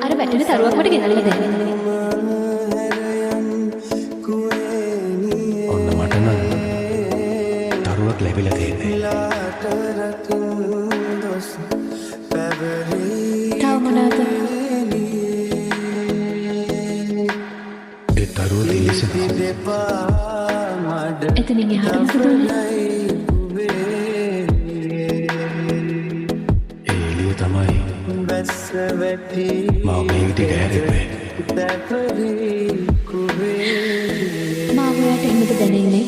අර වැටෙන තරුවක් මට ගෙනල්ලා දෙන්න. ඔන්න මට නම් තරුවක් ලැබිලා තියෙන්නේ. තව මොනවද? ඒ තරුව දිලිසෙනවා. එතනින් එහාට මොකද උනේ? ඒ එළිය තමයි මාව මේ විදිහට හැරෙන්නේ. මාව ඔයාට එහෙමද දැනෙන්නේ?